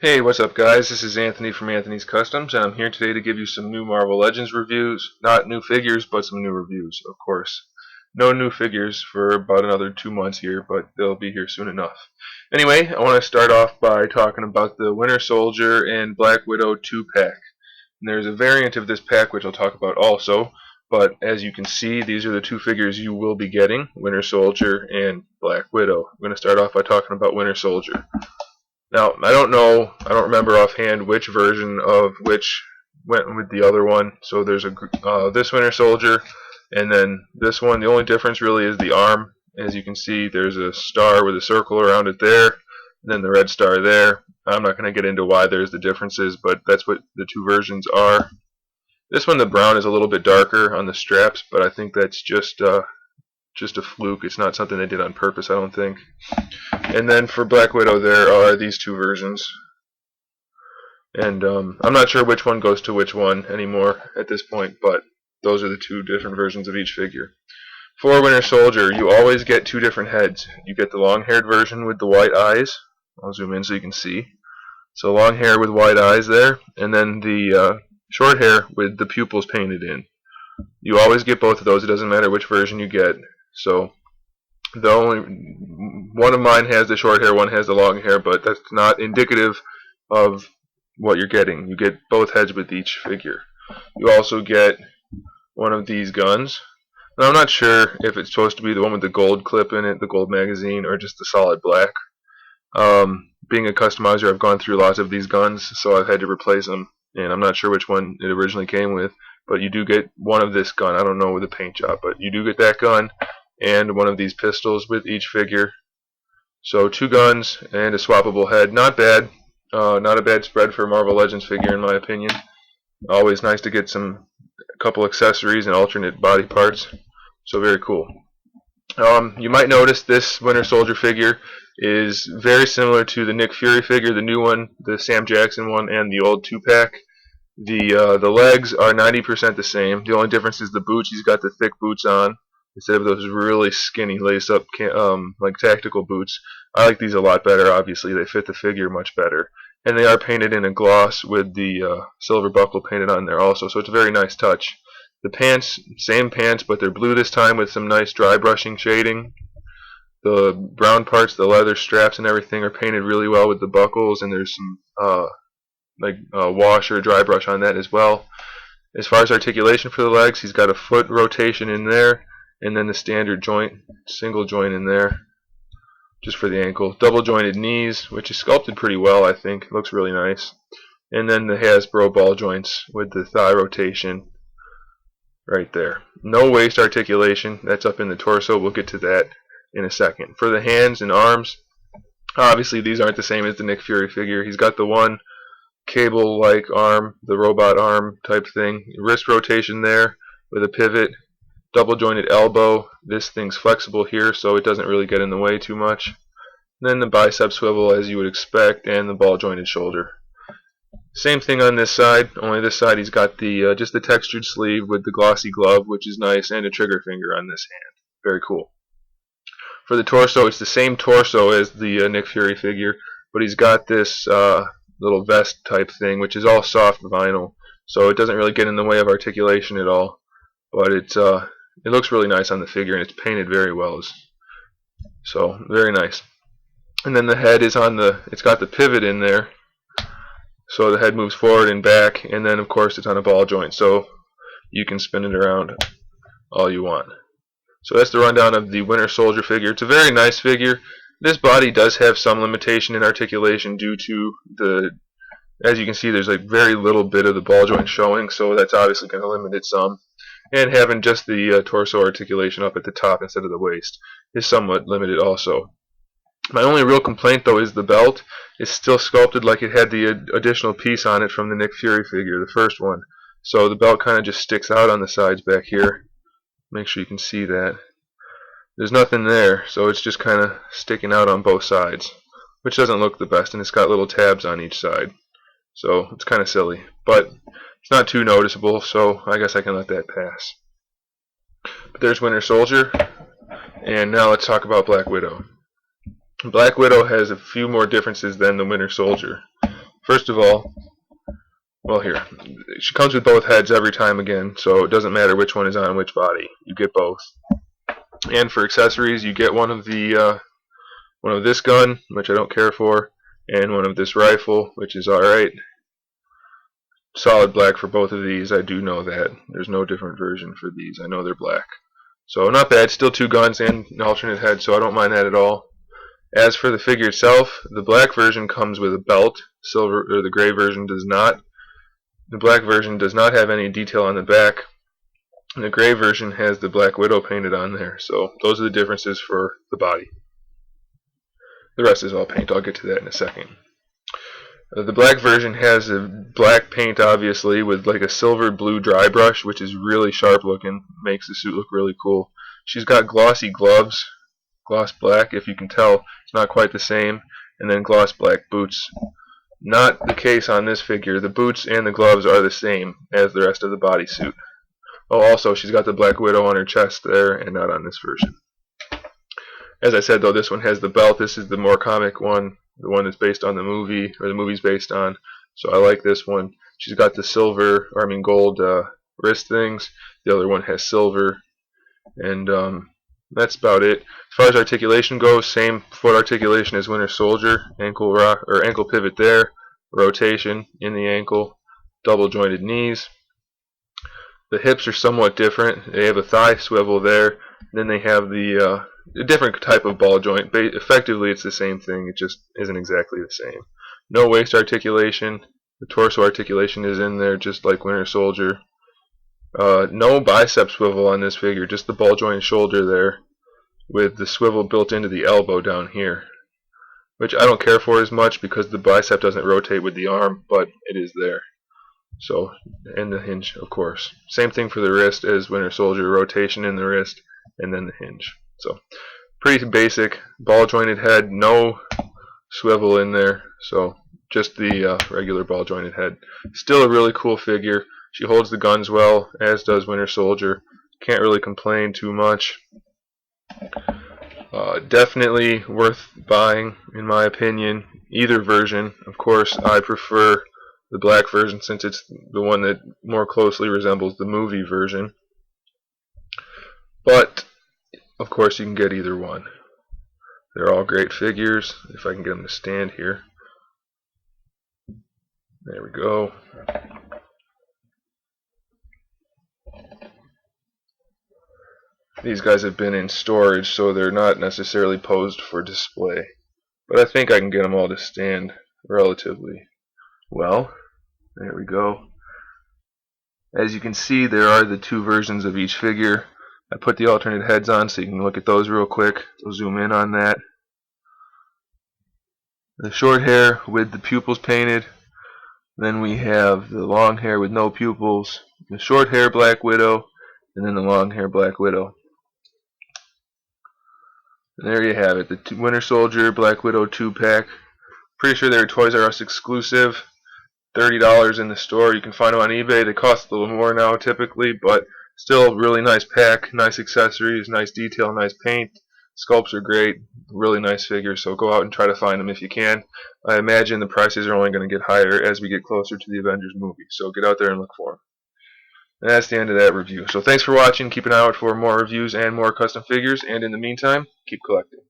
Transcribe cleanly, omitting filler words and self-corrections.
Hey, what's up guys? This is Anthony from Anthony's Customs, and I'm here today to give you some new Marvel Legends reviews. Not new figures, but some new reviews, of course. No new figures for about another 2 months here, but they'll be here soon enough. Anyway, I want to start off by talking about the Winter Soldier and Black Widow 2-pack. And there's a variant of this pack which I'll talk about also, but as you can see, these are the two figures you will be getting, Winter Soldier and Black Widow. I'm going to start off by talking about Winter Soldier. Now, I don't remember offhand which version of which went with the other one. So there's this Winter Soldier, and then this one. The only difference really is the arm. As you can see, there's a star with a circle around it there, and then the red star there. I'm not going to get into why there's the differences, but that's what the two versions are. This one, the brown, is a little bit darker on the straps, but I think that's just a fluke. It's not something they did on purpose, I don't think. And then for Black Widow, there are these two versions. And I'm not sure which one goes to which one anymore at this point, but those are the two different versions of each figure. For Winter Soldier, you always get two different heads. You get the long-haired version with the white eyes. I'll zoom in so you can see. So long hair with white eyes there, and then the short hair with the pupils painted in. You always get both of those. It doesn't matter which version you get. So the only one of mine has the short hair, one has the long hair, but that's not indicative of what you're getting. You get both heads with each figure. You also get one of these guns. Now, I'm not sure if it's supposed to be the one with the gold clip in it, the gold magazine, or just the solid black. Being a customizer, I've gone through lots of these guns, so I've had to replace them, and I'm not sure which one it originally came with, but you do get one of this gun. I don't know with the paint job, but you do get that gun and one of these pistols with each figure. So two guns and a swappable head. Not bad. Not a bad spread for a Marvel Legends figure in my opinion. Always nice to get a couple accessories and alternate body parts. So very cool. You might notice this Winter Soldier figure is very similar to the Nick Fury figure, the new one, the Sam Jackson one, and the old 2-pack. The legs are 90% the same. The only difference is the boots. He's got the thick boots on instead of those really skinny lace-up like tactical boots. I like these a lot better, obviously. They fit the figure much better. And they are painted in a gloss with the silver buckle painted on there also, so it's a very nice touch. The pants, same pants, but they're blue this time with some nice dry brushing shading. The brown parts, the leather straps and everything are painted really well with the buckles, and there's some wash or dry brush on that as well. As far as articulation for the legs, he's got a foot rotation in there, and then the standard joint, single joint in there, just for the ankle. Double jointed knees, which is sculpted pretty well, I think. It looks really nice. And then the Hasbro ball joints with the thigh rotation right there. No waist articulation. That's up in the torso. We'll get to that in a second. For the hands and arms, obviously these aren't the same as the Nick Fury figure. He's got the one cable-like arm, the robot arm type thing. Wrist rotation there with a pivot. Double jointed elbow. This thing's flexible here, so it doesn't really get in the way too much. Then the bicep swivel, as you would expect, and the ball jointed shoulder. Same thing on this side, only this side he's got the just the textured sleeve with the glossy glove, which is nice, and a trigger finger on this hand. Very cool. For the torso, it's the same torso as the Nick Fury figure, but he's got this little vest type thing, which is all soft vinyl, so it doesn't really get in the way of articulation at all. But it looks really nice on the figure, and it's painted very well. So very nice. And then the head is it's got the pivot in there, so the head moves forward and back, and then of course it's on a ball joint, so you can spin it around all you want. So that's the rundown of the Winter Soldier figure. It's a very nice figure. This body does have some limitation in articulation due to as you can see, there's like very little bit of the ball joint showing, so that's obviously going to limit it some. And having just the torso articulation up at the top instead of the waist is somewhat limited also. My only real complaint, though, is the belt is still sculpted like it had the additional piece on it from the Nick Fury figure, the first one. So the belt kind of just sticks out on the sides back here. Make sure you can see that. There's nothing there, so it's just kind of sticking out on both sides, which doesn't look the best, and it's got little tabs on each side. So it's kind of silly, but it's not too noticeable, so I guess I can let that pass. But there's Winter Soldier, and now let's talk about Black Widow. Black Widow has a few more differences than the Winter Soldier. First of all, well here, she comes with both heads every time again, so it doesn't matter which one is on which body. You get both. And for accessories, you get one of this gun, which I don't care for, and one of this rifle, which is alright. Solid black for both of these, I do know that. There's no different version for these. I know they're black. So not bad, still two guns and an alternate head, so I don't mind that at all. As for the figure itself, the black version comes with a belt, the gray version does not. The black version does not have any detail on the back, and the gray version has the Black Widow painted on there. So those are the differences for the body. The rest is all paint. I'll get to that in a second. The black version has a black paint, obviously, with like a silver blue dry brush, which is really sharp looking, makes the suit look really cool. She's got glossy gloves, gloss black, if you can tell. It's not quite the same. And then gloss black boots. Not the case on this figure. The boots and the gloves are the same as the rest of the bodysuit. Oh, also, she's got the Black Widow on her chest there, and not on this version. As I said, though, this one has the belt. This is the more comic one, the one that's based on the movie, or the movie's based on. So I like this one. She's got the gold wrist things. The other one has silver, and that's about it. As far as articulation goes, same foot articulation as Winter Soldier. Ankle pivot there, rotation in the ankle, double jointed knees. The hips are somewhat different. They have a thigh swivel there. Then they have a different type of ball joint. Effectively, it's the same thing. It just isn't exactly the same. No waist articulation. The torso articulation is in there, just like Winter Soldier. No bicep swivel on this figure. Just the ball joint shoulder there, with the swivel built into the elbow down here, which I don't care for as much because the bicep doesn't rotate with the arm, but it is there. So, and the hinge, of course. Same thing for the wrist as Winter Soldier, rotation in the wrist, and then the hinge. So, pretty basic, ball jointed head, no swivel in there, so just the regular ball jointed head. Still a really cool figure. She holds the guns well, as does Winter Soldier. Can't really complain too much. Definitely worth buying, in my opinion. Either version. Of course, I prefer the black version since it's the one that more closely resembles the movie version. But, of course, you can get either one. They're all great figures. If I can get them to stand here. There we go. These guys have been in storage, so they're not necessarily posed for display. But I think I can get them all to stand relatively well. There we go. As you can see, there are the two versions of each figure. I put the alternate heads on so you can look at those real quick. So zoom in on that. The short hair with the pupils painted. Then we have the long hair with no pupils. The short hair Black Widow. And then the long hair Black Widow. And there you have it. The Winter Soldier Black Widow 2-pack. Pretty sure they're Toys R Us exclusive. $30 in the store. You can find them on eBay. They cost a little more now typically, but still really nice pack, nice accessories, nice detail, nice paint. Sculpts are great, really nice figures, so go out and try to find them if you can. I imagine the prices are only going to get higher as we get closer to the Avengers movie, so get out there and look for them. And that's the end of that review. So thanks for watching. Keep an eye out for more reviews and more custom figures, and in the meantime, keep collecting.